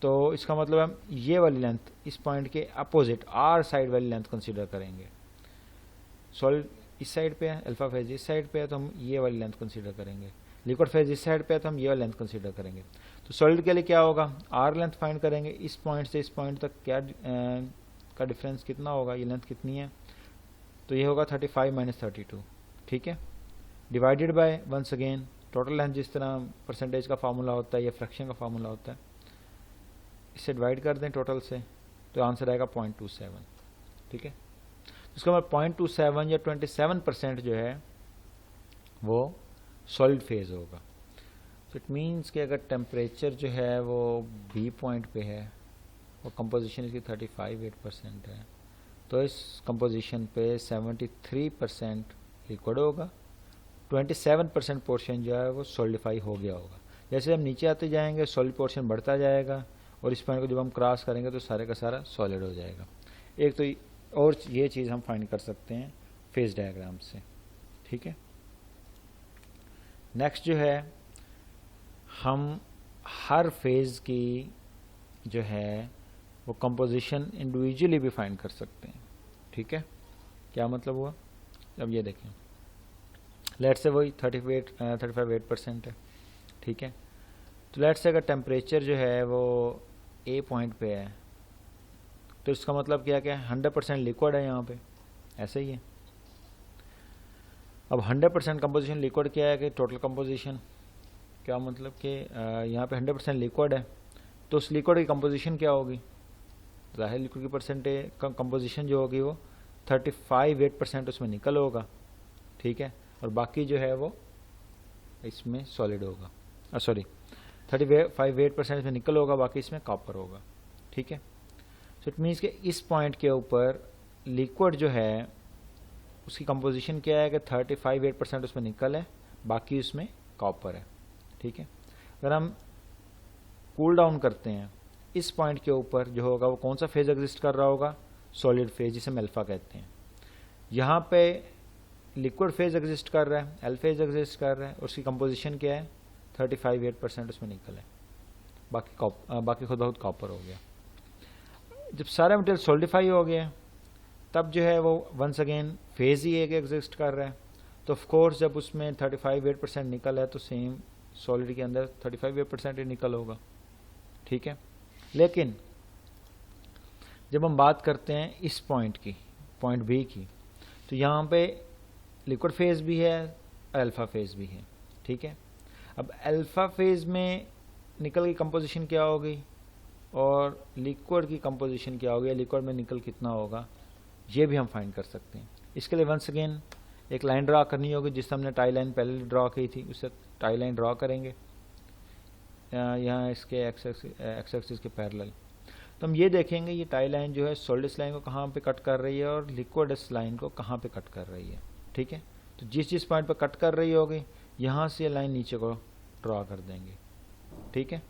तो इसका मतलब हम ये वाली लेंथ इस पॉइंट के अपोजिट आर साइड वाली लेंथ कंसीडर करेंगे। सॉलिड इस साइड पे है, अल्फ़ा फेज इस साइड पे है, तो हम ये वाली लेंथ कंसीडर करेंगे। लिक्विड फेज इस साइड पे है तो हम ये वाली लेंथ कंसीडर करेंगे। तो सॉलिड के लिए क्या होगा, आर लेंथ फाइंड करेंगे, इस पॉइंट से इस पॉइंट तक क्या का डिफरेंस कितना होगा, ये लेंथ कितनी है, तो ये होगा 35 माइनस 32, ठीक है, divided by once again total length, जिस तरह परसेंटेज का फार्मूला होता है या फ्रैक्शन का फार्मूला होता है, इससे डिवाइड कर दें टोटल से, तो आंसर आएगा 0.27, ठीक है। इसका मतलब 0.27 या 27% जो है वो सॉलिड फेज होगा। तो इट मीन्स कि अगर टेम्परेचर जो है वो बी पॉइंट पे है और कंपोजिशन इसकी 35.8% है, तो इस कंपोजिशन पे 73% लिक्विड होगा, 27% पोर्शन जो है वो सॉलिडिफाई हो गया होगा। जैसे हम नीचे आते जाएंगे सॉलिड पोर्शन बढ़ता जाएगा और इस पॉइंट को जब हम क्रॉस करेंगे तो सारे का सारा सॉलिड हो जाएगा। एक तो और ये चीज़ हम फाइंड कर सकते हैं फेज डायग्राम से, ठीक है। नेक्स्ट जो है हम हर फेज की जो है वो कंपोजिशन इंडिविजुअली भी फाइंड कर सकते हैं, ठीक है। क्या मतलब हुआ, अब ये देखें, लेट से वही 35-8% है, ठीक है। तो लेट से अगर टेम्परेचर जो है वो ए पॉइंट पे है तो इसका मतलब क्या क्या है, 100% लिक्विड है यहाँ पे, ऐसे ही है। अब 100% कंपोजिशन लिक्विड क्या है कि टोटल कंपोजिशन, क्या मतलब कि यहाँ पे 100% लिक्विड है तो उस लिक्विड की कंपोजिशन क्या होगी, ज़ाहिर लिक्विड की परसेंटेज कंपोजिशन जो होगी वो 35-8% उसमें निकल होगा, ठीक है, और बाकी जो है वो इसमें सॉलिड होगा, सॉरी 35-8% इसमें निकल होगा, बाकी इसमें कॉपर होगा, ठीक है। सो इट मीन्स कि इस पॉइंट के ऊपर लिक्विड जो है उसकी कंपोजिशन क्या है कि 35-8% उसमें निकल है, बाकी उसमें कॉपर है, ठीक है। अगर हम कूल डाउन करते हैं इस पॉइंट के ऊपर जो होगा वो कौन सा फेज एग्जिस्ट कर रहा होगा, सॉलिड फेज, जिसे हम अल्फा कहते हैं। यहाँ पे लिक्विड फेज एग्जिस्ट कर रहा है, एल फेज एग्जिस्ट कर रहा है, उसकी कंपोजिशन क्या है 35-8% उसमें निकल है, बाकी खुद बहुत कॉपर हो गया। जब सारा मटेरियल सॉलिडिफाई हो गया तब जो है वो वंस अगेन फेज ही एक एग्जिस्ट कर रहा है, तो ऑफ कोर्स जब उसमें 35-8% निकल है तो सेम सॉलिड के अंदर 35-8% ही निकल होगा, ठीक है। लेकिन जब हम बात करते हैं इस पॉइंट की, पॉइंट बी की, तो यहाँ पे लिक्विड फेज भी है, अल्फा फेज भी है, ठीक है। अब अल्फा फेज में निकल की कंपोजिशन क्या होगी और लिक्विड की कंपोजिशन क्या होगी, लिक्विड में निकल कितना होगा, ये भी हम फाइंड कर सकते हैं। इसके लिए वंस अगेन एक लाइन ड्रा करनी होगी, जिससे हमने टाई लाइन पहले ड्रा की थी, उससे टाई लाइन ड्रा करेंगे यहाँ इसके एक्स एक्सिस के पैरेलल। तो हम ये देखेंगे ये टाई लाइन जो है सॉलिडस लाइन को कहाँ पे कट कर रही है और लिक्विडस लाइन को कहाँ पे कट कर रही है, ठीक है। तो जिस जिस पॉइंट पे कट कर रही होगी यहाँ से लाइन नीचे को ड्रा कर देंगे, ठीक है।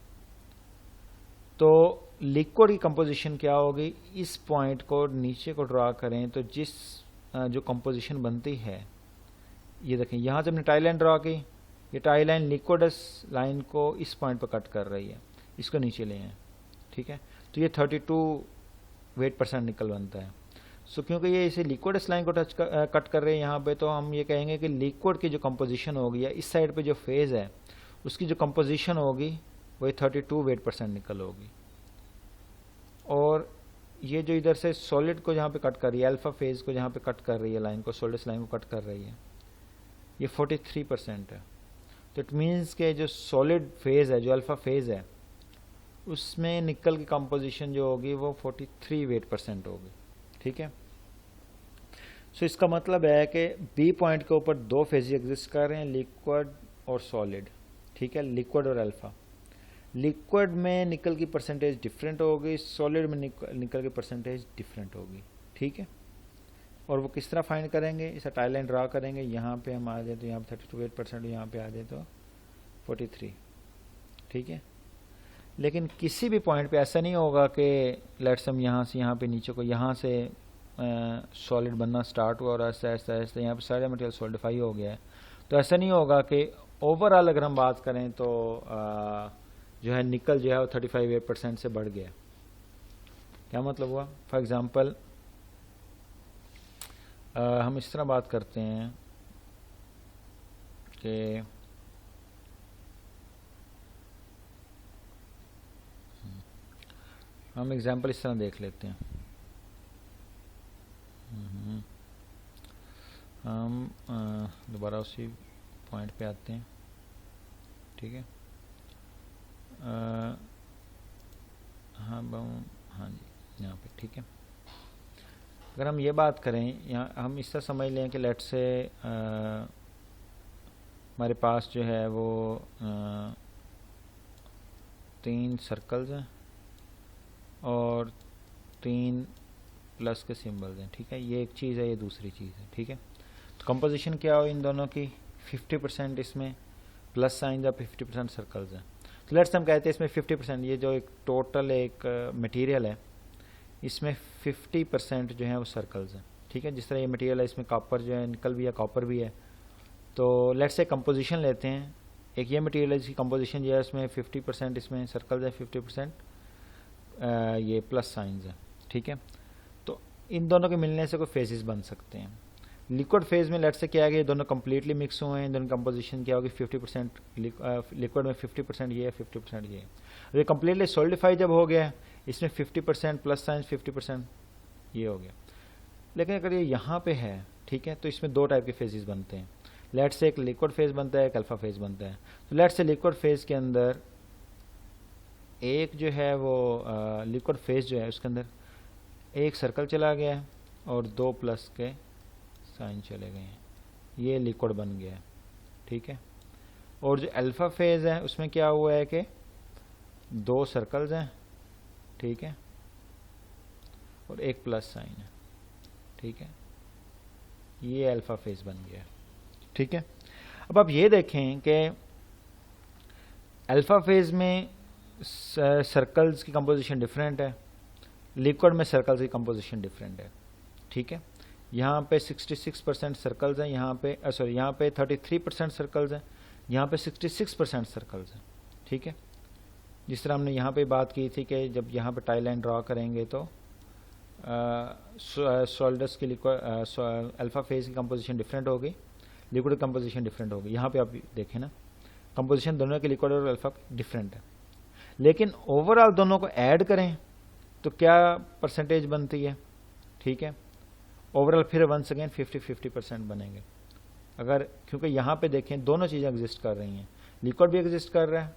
तो लिक्विड की कंपोजिशन क्या होगी, इस पॉइंट को नीचे को ड्रा करें तो जिस जो कंपोजिशन बनती है, ये देखें यहाँ से हमने टाई लाइन ड्रा की, ये टाई लाइन लिक्विडस लाइन को इस पॉइंट पर कट कर रही है, इसको नीचे ले आए, ठीक है। तो ये 32% निकल बनता है। सो क्योंकि ये इसे लिक्विडस लाइन को कट कर रहे हैं यहाँ पे, तो हम ये कहेंगे कि लिक्विड की जो कंपोजिशन होगी या इस साइड पे जो फेज है उसकी जो कंपोजिशन होगी वही 32% निकल होगी। और ये जो इधर से सॉलिड को जहाँ पे कट कर रही है, अल्फा फेज को जहाँ पे कट कर रही है लाइन को, सॉलिडस लाइन को कट कर रही है, ये 43% है। तो इट मीन्स के जो सॉलिड फेज है, जो अल्फा फेज है, उसमें निकल की कंपोजिशन जो होगी वो 43% होगी, ठीक है। सो इसका मतलब है कि बी पॉइंट के ऊपर दो फेज एग्जिस्ट कर रहे हैं, लिक्विड और सॉलिड, ठीक है, लिक्विड और अल्फा। लिक्विड में निकल की परसेंटेज डिफरेंट होगी, सॉलिड में निकल की परसेंटेज डिफरेंट होगी, ठीक है। और वो किस तरह फाइंड करेंगे, इसे टाई लाइन ड्रा करेंगे, यहाँ पे हम आ जाए तो यहाँ पे 32%, यहाँ पे आ जाए तो 43, ठीक है। लेकिन किसी भी पॉइंट पे ऐसा नहीं होगा कि लेट्स हम यहाँ से यहाँ पे नीचे को, यहाँ से सॉलिड बनना स्टार्ट हुआ और ऐसा ऐसा ऐसा यहाँ पे सारे मटेरियल सॉलिडिफाई हो गया है, तो ऐसा नहीं होगा कि ओवरऑल अगर हम बात करें तो जो है निकल जो है वो 35-8% से बढ़ गया। क्या मतलब हुआ, फॉर एग्जांपल हम इस तरह बात करते हैं कि हम एग्जांपल इस तरह देख लेते हैं, हम दोबारा उसी पॉइंट पे आते हैं, ठीक है। हाँ जी यहाँ पे, ठीक है। अगर हम ये बात करें, यहाँ हम इस तरह समझ लें कि लेट से हमारे पास जो है वो 3 सर्कल्स हैं और 3 प्लस के सिंबल्स हैं, ठीक है। ये एक चीज़ है, ये दूसरी चीज़ है, ठीक है। तो कंपोजिशन क्या हो इन दोनों की, 50% इसमें प्लस साइन या 50% सर्कल्स हैं। तो लेट्स हम कहते हैं इसमें 50%, ये जो एक टोटल एक मटेरियल है इसमें 50% जो है वो सर्कल्स हैं, ठीक है। जिस तरह ये मटेरियल है इसमें कॉपर जो है निकल भी है, कॉपर भी है। तो लेट्स से कंपोजिशन लेते हैं, एक ये मटेरियल है जिसकी कंपोजिशन जो है इसमें 50% इसमें सर्कल्स है, 50% ये प्लस साइंस है, ठीक है। तो इन दोनों के मिलने से कोई फेजेस बन सकते हैं। लिक्विड फेज में लेट से क्या है कि ये दोनों कम्प्लीटली मिक्स हुए हैं, दोनों कंपोजिशन क्या होगी 50% लिक्विड में 50% ये है 50% ये है। ये कम्प्लीटली सॉलिडिफाई जब हो गया इसमें 50% प्लस साइन 50% ये हो गया। लेकिन अगर ये यहाँ पे है ठीक है तो इसमें दो टाइप के फेजेस बनते हैं। लेट से एक लिक्विड फेज बनता है एक अल्फा फेज बनता है। तो लेट से लिक्विड फेज के अंदर एक जो है वो लिक्विड फेज जो है उसके अंदर एक सर्कल चला गया है और दो प्लस के साइन चले गए हैं, ये लिक्विड बन गया है ठीक है। और जो अल्फा फेज है उसमें क्या हुआ है कि दो सर्कल्स हैं ठीक है और एक प्लस साइन है ठीक है, ये अल्फा फेज बन गया है ठीक है। अब आप ये देखें कि अल्फा फेज में सर्कल्स की कंपोजिशन डिफरेंट है, लिक्विड में सर्कल्स की कंपोजिशन डिफरेंट है ठीक है। यहाँ पे 66% सर्कल्स हैं, यहाँ पे सॉरी यहाँ पे 33% सर्कल्स हैं, यहाँ पे 66% सर्कल्स हैं ठीक है। जिस तरह हमने यहाँ पे बात की थी कि जब यहाँ पे टाई लाइन ड्रा करेंगे तो सॉलिड्स की लिक्विड अल्फा फेज की कंपोजिशन डिफरेंट होगी, लिक्विड कंपोजिशन डिफरेंट होगी। यहाँ पे आप देखें ना कंपोजिशन दोनों के लिक्विड और अल्फा डिफरेंट है, लेकिन ओवरऑल दोनों को ऐड करें तो क्या परसेंटेज बनती है ठीक है। ओवरऑल फिर वंस अगेन 50-50% बनेंगे अगर, क्योंकि यहाँ पे देखें दोनों चीज़ें एग्जिस्ट कर रही हैं, लिक्विड भी एग्जिस्ट कर रहा है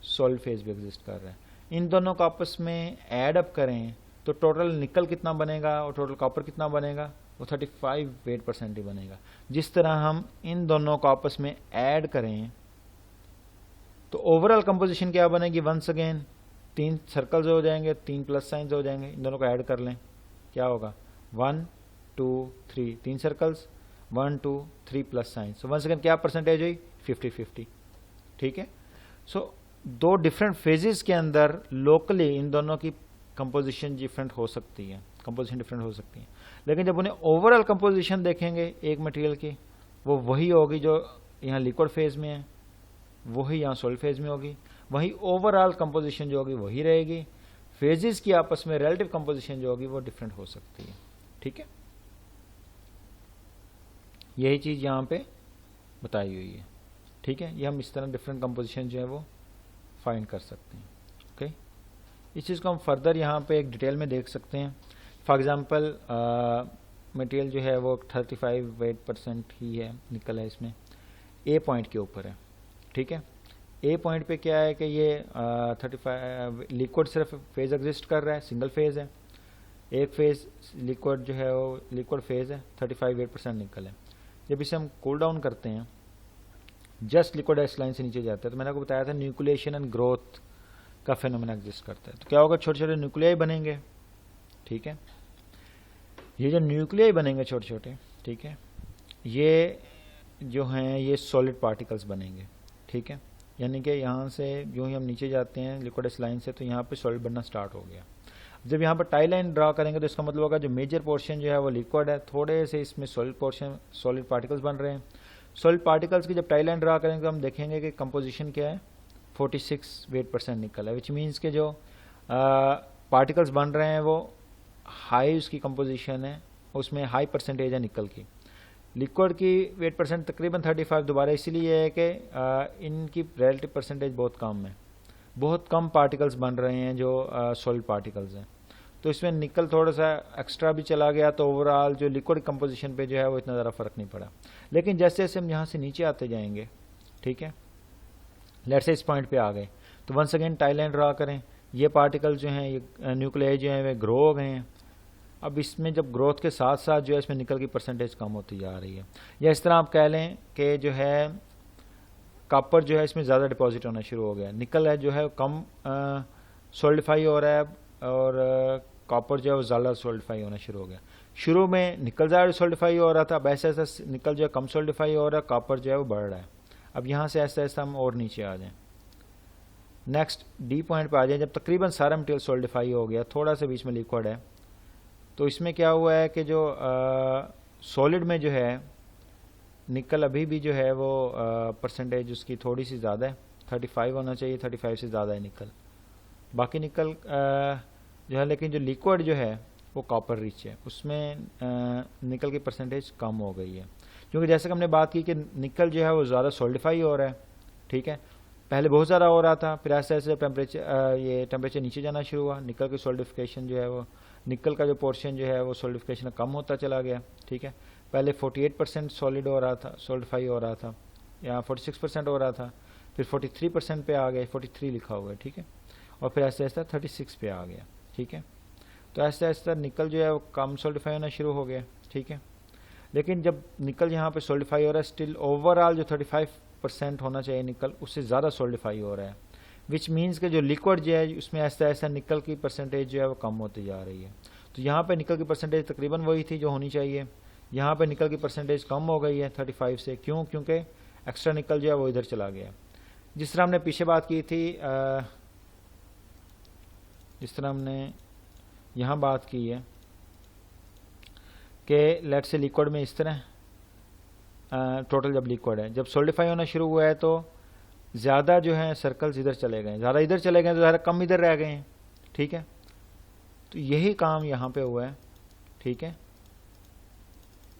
सॉलिड फेज भी एग्जिस्ट कर रहा है। इन दोनों को आपस में ऐड अप करें तो टोटल निकल कितना बनेगा और टोटल कॉपर कितना बनेगा, वो 35 वेट% ही बनेगा। जिस तरह हम इन दोनों को आपस में ऐड करें तो ओवरऑल कंपोजिशन क्या बनेगी, वंस अगेन 3 सर्कल्स हो जाएंगे, 3 प्लस साइंस हो जाएंगे, इन दोनों को ऐड कर लें क्या होगा 1 2 3 3 circles 1 2 3 plus science. So once again क्या परसेंटेज हुई 50-50 ठीक है। सो दो डिफरेंट फेजेस के अंदर लोकली इन दोनों की कंपोजिशन डिफरेंट हो सकती है, कंपोजिशन डिफरेंट हो सकती है, लेकिन जब उन्हें ओवरऑल कंपोजिशन देखेंगे एक मटेरियल की वो वही होगी जो यहाँ लिक्विड फेज में है, वही यहाँ सॉलिड फेज में होगी, वही ओवरऑल कंपोजिशन जो होगी वही रहेगी। फेजेस की आपस में रिलेटिव कंपोजिशन जो होगी वो डिफरेंट हो सकती है ठीक है। यही चीज़ यहाँ पे बताई हुई है ठीक है। ये हम इस तरह डिफरेंट कंपोजिशन जो है वो फाइंड कर सकते हैं ओके। इस चीज़ को हम फर्दर यहाँ पे एक डिटेल में देख सकते हैं। फॉर एग्जांपल मटेरियल जो है वो 35 वेट% ही है, निकल है, इसमें ए पॉइंट के ऊपर है ठीक है। ए पॉइंट पे क्या है कि ये 35 लिक्विड सिर्फ फेज एग्जिस्ट कर रहा है, सिंगल फेज है, एक फेज लिक्विड जो है वो लिक्विड फेज है, 35 वेट% निकल है। जब इसे हम कूल डाउन करते हैं जस्ट लिक्विड एस लाइन से नीचे जाता है तो मैंने आपको बताया था न्यूक्लिएशन एंड ग्रोथ का फेनोमेना एग्जिस्ट करता है। तो क्या होगा, छोटे छोटे न्यूक्लियाई बनेंगे ठीक है। ये जो न्यूक्लियाई बनेंगे छोटे छोटे ठीक है, ये जो हैं ये सॉलिड पार्टिकल्स बनेंगे ठीक है। यानी कि यहाँ से जो ही हम नीचे जाते हैं लिक्विड एस लाइन से तो यहाँ पे सॉलिड बनना स्टार्ट हो गया। जब यहाँ पर टाई लाइन ड्रा करेंगे तो इसका मतलब होगा जो मेजर पोर्शन जो है वो लिक्विड है, थोड़े से इसमें सॉलिड पोर्शन सॉलिड पार्टिकल्स बन रहे हैं। सॉलिड पार्टिकल्स की जब टाई लाइन ड्रा करेंगे तो हम देखेंगे कि कंपोजिशन क्या है 46 वेट% निकल है, विच मीन्स के जो पार्टिकल्स बन रहे हैं वो हाई उसकी कंपोजिशन है, उसमें हाई परसेंटेज है निकल की। लिक्विड की वेट% तकरीबन 35 दोबारा इसीलिए है कि इनकी रिलेटिव परसेंटेज बहुत कम है, बहुत कम पार्टिकल्स बन रहे हैं जो सॉलिड पार्टिकल्स हैं। तो इसमें निकल थोड़ा सा एक्स्ट्रा भी चला गया तो ओवरऑल जो लिक्विड कंपोजिशन पे जो है वो इतना ज़्यादा फ़र्क नहीं पड़ा। लेकिन जैसे जैसे हम यहाँ से नीचे आते जाएंगे ठीक है, लेट से इस पॉइंट पे आ गए तो once again tie line draw करें, ये पार्टिकल जो हैं ये न्यूक्लियाई जो हैं वे ग्रो हो गए हैं। अब इसमें जब ग्रोथ के साथ साथ जो है इसमें निकल की परसेंटेज कम होती जा रही है, या इस तरह आप कह लें कि जो है कॉपर जो है इसमें ज़्यादा डिपॉजिट होना शुरू हो गया, निकल है जो है कम सॉलिडिफाई हो रहा है और कॉपर जो है वो ज़्यादा सॉलिडिफाई होना शुरू हो गया। शुरू में निकल ज़्यादा सॉलिडिफाई हो रहा था, अब ऐसा ऐसा निकल जो है कम सॉलिडिफाई हो रहा है, कॉपर जो है वो बढ़ रहा है। अब यहाँ से ऐसा ऐसा हम और नीचे आ जाएं, नेक्स्ट डी पॉइंट पे आ जाए, जब तकरीबन सारा मटेरियल सॉलिडिफाई हो गया, थोड़ा सा बीच में लिक्विड है, तो इसमें क्या हुआ है कि जो सॉलिड में जो है निकल अभी भी जो है वो परसेंटेज उसकी थोड़ी सी ज़्यादा है, 35 होना चाहिए, 35 से ज़्यादा है निकल। बाकी निकल जो है, लेकिन जो लिक्विड जो है वो कॉपर रिच है, उसमें निकल की परसेंटेज कम हो गई है। क्योंकि जैसे कि हमने बात की कि निकल जो है वो ज़्यादा सॉलिडिफाई हो रहा है, ठीक है, पहले बहुत ज़्यादा हो रहा था, फिर ऐसे ऐसे टेम्परेचर नीचे जाना शुरू हुआ, निकल की सॉलिडिफिकेशन जो है वो, निकल का जो पोर्शन जो है वो सॉलिडिफिकेशन कम होता चला गया, ठीक है। पहले 48% सॉलिड हो रहा था, सॉलिडिफाई हो रहा था, या 46% हो रहा था, फिर 43% पे आ गए, 43 लिखा हुआ है, ठीक है, और फिर ऐसे ऐसे 36 पे आ गया, ठीक है। तो ऐसे ऐसे निकल जो है वो कम सॉलिडिफाई होना शुरू हो गया, ठीक है। लेकिन जब निकल यहाँ पे सॉलिडिफाई हो रहा है, स्टिल ओवरऑल जो 35% होना चाहिए निकल, उससे ज़्यादा सॉलिडिफाई हो रहा है, विच मीन्स के जो लिक्विड जो है उसमें ऐसा ऐसा निकल की परसेंटेज जो है वो कम होती जा रही है। तो यहाँ पे निकल की परसेंटेज तकरीबन वही थी जो होनी चाहिए, यहाँ पे निकल की परसेंटेज कम हो गई है 35 से। क्यों? क्योंकि एक्स्ट्रा निकल जो है वो इधर चला गया। जिस तरह हमने पीछे बात की थी, जिस तरह हमने यहाँ बात की है कि लेट से लिक्विड में इस तरह टोटल जब लिक्विड है, जब सॉलिडिफाई होना शुरू हुआ है तो ज़्यादा जो है सर्कल्स इधर चले गए, ज़्यादा इधर चले गए तो ज़्यादा कम इधर रह गए हैं, ठीक है। तो यही काम यहाँ पे हुआ है, ठीक है।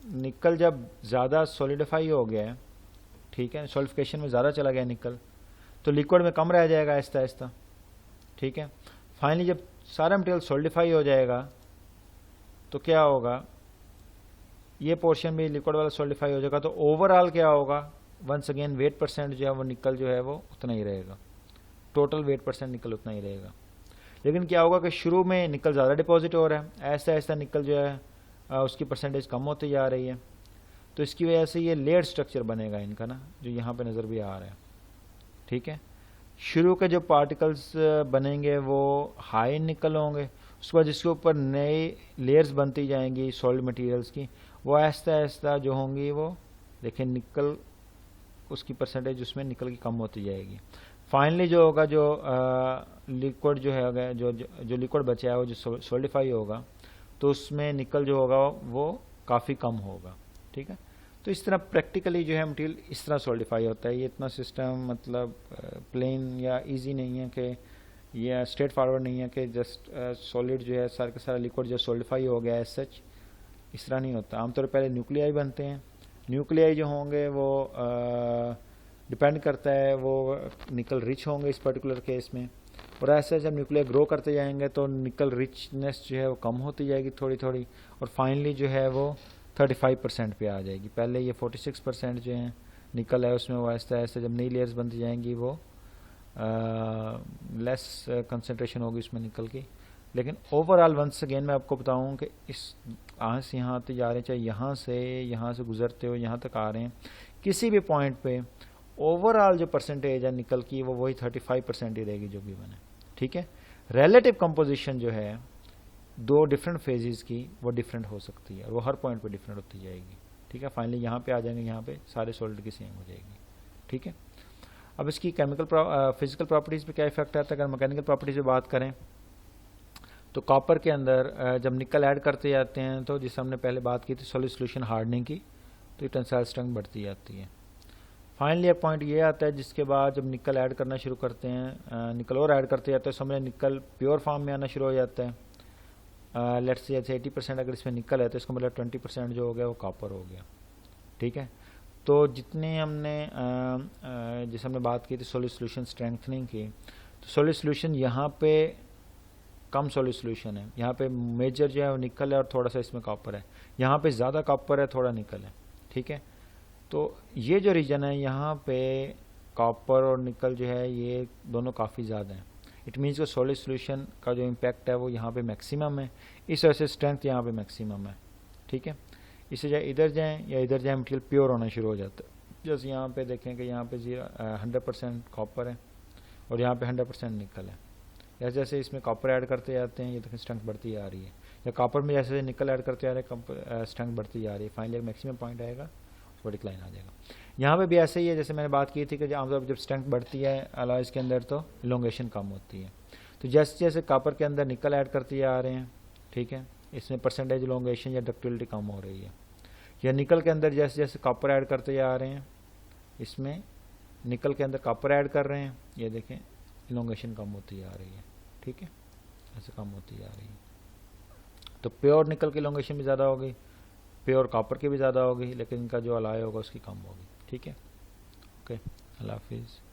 निकल जब ज़्यादा सॉलिडिफाई हो गया है, ठीक है, सॉलिडिफिकेशन में ज़्यादा चला गया निकल, तो लिक्विड में कम रह जाएगा आहिस्ता आहिस्ता, ठीक है। फाइनली जब सारा मटेरियल सॉलिडिफाई हो जाएगा तो क्या होगा, ये पोर्शन भी लिक्विड वाला सॉलिडिफाई हो जाएगा, तो ओवरऑल क्या होगा, वंस अगेन वेट परसेंट जो है वो निकल जो है वो उतना ही रहेगा, टोटल वेट परसेंट निकल उतना ही रहेगा। लेकिन क्या होगा कि शुरू में निकल ज़्यादा डिपॉजिट हो रहा है, ऐसा ऐसा निकल जो है उसकी परसेंटेज कम होती जा रही है, तो इसकी वजह से ये लेयर स्ट्रक्चर बनेगा इनका ना, जो यहाँ पे नज़र भी आ रहा है, ठीक है। शुरू के जो पार्टिकल्स बनेंगे वो हाई निकल होंगे, उसके बाद जिसके ऊपर नए लेयर्स बनती जाएंगी सॉलिड मटेरियल्स की, वो आहिस्ता आहिस्ता जो होंगी वो देखें निकल उसकी परसेंटेज उसमें निकल की कम होती जाएगी। फाइनली जो होगा, जो लिक्विड जो है, जो लिक्विड बचा है वो जो सॉलिडिफाई होगा, तो उसमें निकल जो होगा वो काफ़ी कम होगा, ठीक है। तो इस तरह प्रैक्टिकली जो है मटेरियल इस तरह सॉलिडिफाई होता है। ये इतना सिस्टम मतलब प्लेन या इजी नहीं है कि ये स्ट्रेट फॉरवर्ड नहीं है कि जस्ट सॉलिड जो है सारा का सारा लिक्विड जो सॉलिडिफाई हो गया है सच, इस तरह नहीं होता। आमतौर पर पहले न्यूक्लियाई बनते हैं, न्यूक्लियाई जो होंगे वो डिपेंड करता है, वो निकल रिच होंगे इस पर्टिकुलर केस में, और ऐसे जब न्यूक्लियर ग्रो करते जाएंगे तो निकल रिचनेस जो है वो कम होती जाएगी थोड़ी थोड़ी, और फाइनली जो है वो 35% पे आ जाएगी। पहले ये 46% जो है निकल है उसमें, वो ऐसा ऐसे जब नई लेयर्स बनती जाएंगी वो लेस कंसनट्रेशन होगी उसमें निकल की। लेकिन ओवरऑल वंस अगेन मैं आपको बताऊं कि इस यहाँ से यहाँ आते जा रहे हैं, चाहे यहाँ से गुजरते हो यहाँ तक आ रहे हैं, किसी भी पॉइंट पे ओवरऑल जो परसेंटेज है निकल की वो वही 35% ही रहेगी जो भी बने, ठीक है। रिलेटिव कंपोजिशन जो है दो डिफरेंट फेजेस की वो डिफरेंट हो सकती है, और वो हर पॉइंट पे डिफरेंट होती जाएगी, ठीक है। फाइनली यहाँ पे आ जाएंगे, यहाँ पे सारे सॉलिड की सेम हो जाएगी, ठीक है। अब इसकी केमिकल फिजिकल प्रॉपर्टीज़ पे क्या इफेक्ट आता है। अगर मैकेनिकल प्रॉपर्टीज़ पे बात करें तो कॉपर के अंदर जब निकल ऐड करते जाते हैं तो जिससे हमने पहले बात की थी सॉलिड सॉल्यूशन हार्डनिंग की, तो टेंसाइल स्ट्रेंथ बढ़ती जाती है। फाइनली एक पॉइंट ये आता है जिसके बाद जब निकल ऐड करना शुरू करते हैं, निकल और ऐड करते जाते हैं, समझे निकल प्योर फॉर्म में आना शुरू हो जाता है। लेट्स से जैसे 80% अगर इसमें निकल है तो इसका मतलब 20% जो हो गया वो कॉपर हो गया, ठीक है। तो जितने हमने जैसे हमने बात की थी सॉलिड सॉल्यूशन स्ट्रेंथनिंग की, तो सॉलिड सॉल्यूशन यहाँ पे कम सॉलिड सॉल्यूशन है, यहाँ पे मेजर जो है वो निकल है और थोड़ा सा इसमें कॉपर है, यहाँ पे ज़्यादा कॉपर है थोड़ा निकल है, ठीक है। तो ये जो रीजन है यहाँ पे कॉपर और निकल जो है ये दोनों काफ़ी ज़्यादा हैं। इट मीन्स कि सॉलिड सॉल्यूशन का जो इम्पैक्ट है वो यहाँ पे मैक्सिमम है, इस वजह से स्ट्रेंथ यहाँ पे मैक्सिमम है, ठीक है। इससे चाहे इधर जाएँ या इधर जाएँ मटेरियल प्योर होना शुरू हो जाता है। जैसे यहाँ पे देखें कि यहाँ पे 100% कॉपर है और यहाँ पे 100% निकल है। जैसे जैसे इसमें कॉपर ऐड करते जाते हैं ये देखें स्ट्रेंथ बढ़ती आ रही है, या कॉपर में जैसे निकल ऐड करते आ रहे हैं स्ट्रेंथ बढ़ती जा रही है। फाइनली एक मैक्सिमम पॉइंट आएगा वो डिक्लाइन आ जाएगा। यहाँ पे भी ऐसे ही है, जैसे मैंने बात की थी कि आमतौर पर जब स्ट्रेंथ बढ़ती है अलॉयज़ के अंदर तो इलोंगेशन कम होती है। तो जैसे जैसे कॉपर के अंदर निकल ऐड करते आ रहे हैं, ठीक है, इसमें परसेंटेज इलोंगेशन या डक्टिलिटी कम हो रही है। या निकल के अंदर जैसे जैसे कॉपर ऐड करते आ रहे हैं, इसमें निकल के अंदर कॉपर ऐड कर रहे हैं, ये देखें इलोंगेशन कम होती आ रही है, ठीक है, ऐसे कम होती आ रही है। तो प्योर निकल की इलोंगेशन भी ज़्यादा होगी, प्योर कॉपर की भी ज़्यादा होगी, लेकिन इनका जो अलाय होगा उसकी कम होगी। ठीक है, ओके, अल्लाह हाफिज़।